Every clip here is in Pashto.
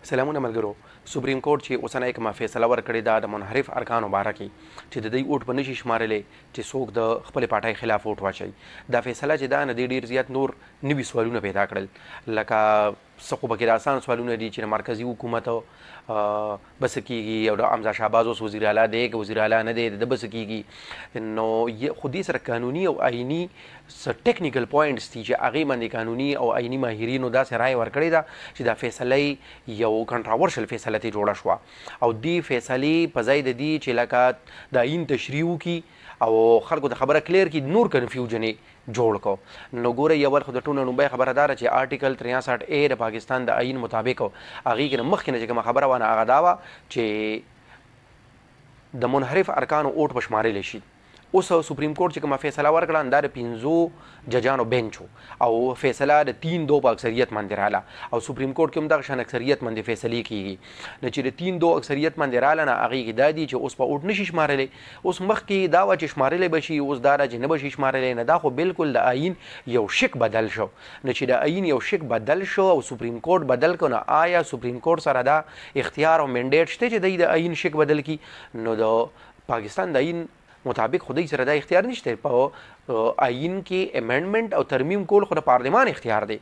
سلامونه ملګرو. سپریم کورټ چې اوسنۍ کومه فیصله ورکړې ده د منحرف ارکانو باره کې چې د دوی اوټ به نشي شمارلی چې څوک د خپلې پارټۍ خلاف اوټ واچوي. دا فیصله چې ده نه دې ډېر زیات نور نوي سوالونه پیدا کړل، لکه څه خو پکې د اسان سوالونه دي چې د مرکزي حکومت بس کېږي او د حمزه شهباز اوس وزیر اعلی دی که وزیر اعلی نه دی د بس کېږي. نو خو دې سره قانوني او آئیني څه ټیکنیکل پوینټس دي چې هغې باندې قانوني او آئیني ماهرینو داسې رایه ورکړې ده چې دا فیصله یو کنټراورشل فیصله ترې جوړه شوه او دې فیصلې په ځای د دې چې لکه د آئین تشریح وکړي او خلکو د خبره کلیر کړي نور کنفیوژن یې جوړ کړو. نو ګوره یو خو د ټولو لومړی خبره دا ده چې آرټیکل 63A د پاکستان د آئین مطابق هغې کې نه مخکې نه چې کومه خبره وه نه هغه دا وه چې د منحرف ارکانو اوټ به شمارلی شي. اوس سپریم کورټ چې کومه فیصله ورکړه دا د 5 ججانو بینچ او فیصله د 3-2 په اکثریت باندې راله او سپریم کورټ کې هم دغه شان اکثریت باندې فیصلې کیږي. نو چې د 3-2 اکثریت باندې راله نه هغې کې دا دي چې اوس په اوټ نشي شمارلی. اوس مخکې دا وه چې شمارلی به شي، اوس دا ده چې نه به شي شمارلی. نه دا خو بالکل د آئین یو شک بدل شو. نو چې د آئین یو شک بدل شو او سپریم کورټ بدل کړو، نو آیا سپریم کورټ سره دا اختیار او منډیټ شته چې دی د آئین شک بدل کړي؟ نو د پاکستان د آئین مطابق خدای سره دا اختیار نشته. په آئین کې امندمنت او ترمیم کول خو د پارلمان اختیار دی.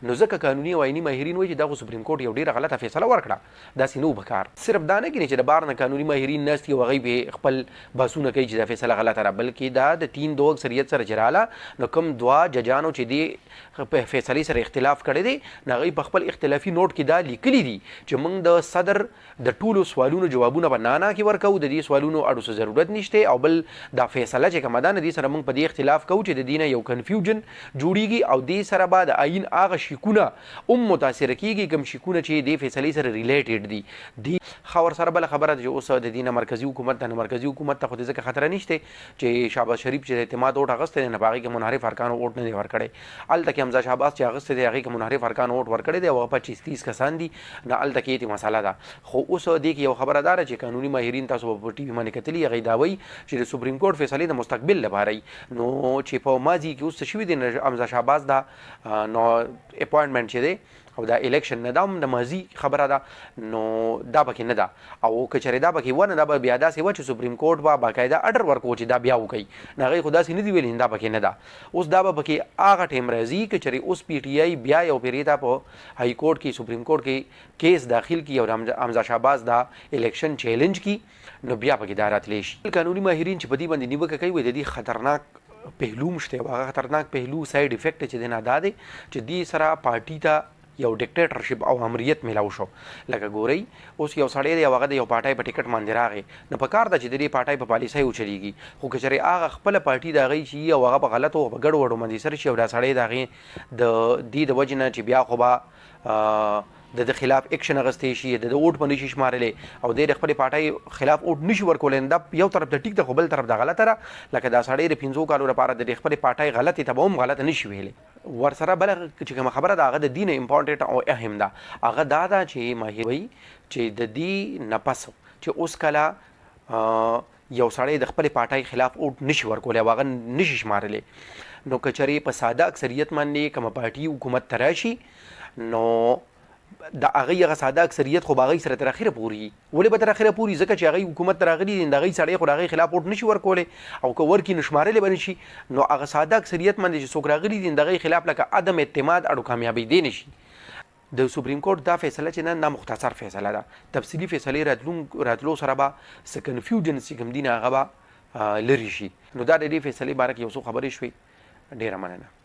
نو ځکه قانوني او آئیني ماهرین وایي چې دا خو سپریم کورټ یو ډېره غلطه فیصله ورکړه، داسې نه پکار. صرف دا نه کینې چې د بار نه قانوني ماهرین ناست او هغوی به خپل بحثونه کوي چې دا فیصله غلطه ده، بلکې دا د 3-2 اکثریت سره چې راله نو کوم دوه ججانو چې دې په فیصلې سره اختلاف کړی دی نو هغوی په خپل اختلافي نوټ کې دا لیکلي دي چې موږ د صدر د ټولو سوالونو جوابونه په نانا کې ورکوو، د دې سوالونو اړو څه ضرورت نشته، او بل دا فیصله چې کومه ده نه دې سره موږ په دې اختلاف کوو چې د دې نه یو کنفیوژن جوړیږي او دې سره به د آئین هغه شکونه هم متاثره کیږي کوم شکونه چې دې فیصلې سره ریلیټډ دي. ښه ورسره بله خبره ده چې اوس د دې نه مرکزي حکومت ته مرکزي حکومت ته خو د ځکه خطره نشته چې شهباز شریف چې د اعتماد اوټ اخیستی دی نه په هغې کې منحرف ارکانو اوټ نه دی ورکړی. هلته کې حمزه شهباز چې اخیستی دی هغې کې منحرف ارکانو اوټ ورکړی دی او هغه 25-30 کسان دي. نه هلته کې یې مسله ده. خو اوس دې کې یو خبره دا ده چې قانوني ماهرین تاسو به په ټي وي باندې کتلي هغوی دا وایي چې د سپریم کورټ فیصلې د مستقبل لپاره نو چې په ماضي کې اوس څه شوي دي حمزه شهباز دا نو اپوینټمنټ چې دی او دا الیکشن نه دا هم د ماضي خبره ده، نو دا پکې نه ده. او که چېرې دا پکې ونه دا به بیا داسې وه چې سپریم کورټ به باقاعده اډر ورکوو چې دا بیا وکوي. نو هغوی خو داسې نه دي ویلي دا پکې نه ده. اوس دا به پکې هغه ټایم راځي که چېرې اوس پی ټي آی بیا یو پیرې ته په های کورټ کې سپریم کورټ کې کیس داخل کړي او د حمزه شهباز دا الیکشن چیلنج کړي نو بیا پکې دا راتلی شي. قانوني ماهرین چې په دې باندې نیوکه کوي د دې خطرناک پهلو هم شته او هغه خطرناک پهلو ساید افیکټ چې دی نه دا دی چې دې سره پارټي ته یو ډیکټیټرشپ او امریت میلاو شو. لکه ګورئ اوس یو سړی دی او هغه د یو پارټۍ په ټکټ باندې راغی نو په کار ده چې د دې پارټۍ په پالیسۍ وچلیږي، خو که چېرې هغه خپله پارټي د هغې چې او هغه په غلطو او په ګډوډو باندې سر شي او دا سړی د هغې د دې د وجې نه چې بیا خو به د خلاف اکشن اخیستی شي، د اوټ به نشي شمارلی او دی د خپلې پارټۍ خلاف اوټ نشي ورکولی. دا یو طرف ته ټیک ده خو بل طرف د غلطه ده. لکه دا سړی د 5 کالو لپاره د خپلې پارټۍ غلطې ته به هم غلطه نشي ویلی. ورسره بله چې کومه خبره ده هغه د دې نه امپارټنټ او اهم ده، هغه دا ده چې ماهر وایي چې د دې نه پس چې اوس کله یو سړی د خپلې پارټۍ خلاف اوټ نشي ورکولی او هغه نشي شمارلی نو که چېرې په ساده اکثریت باندې کومه پارټي حکومت ته راشي نو د هغې هغه ساده اکثریت خو به هغې سره تر اخره پورې ولې به تر اخره پورې ځکه چې هغې حکومت ته راغلي دي د هغې سړی خو د هغې خلاف اوټ نشي ورکولی او که ورکړي نو شمارلی به نشي. نو هغه ساده اکثریت باندې چې څوک راغلي دي د هغې خلاف لکه عدم اعتماد اړو کامیابېدی نشي. د سپریم کورټ دا فیصله چې نه مختصر فیصله ده، تفصیلي فیصلې راتلو سره به څه کنفیوژن چې کوم دي نه هغه به لرې شي. نو دا د دې فیصلې باره کې یو څو خبرې شوې. ډېره مننه.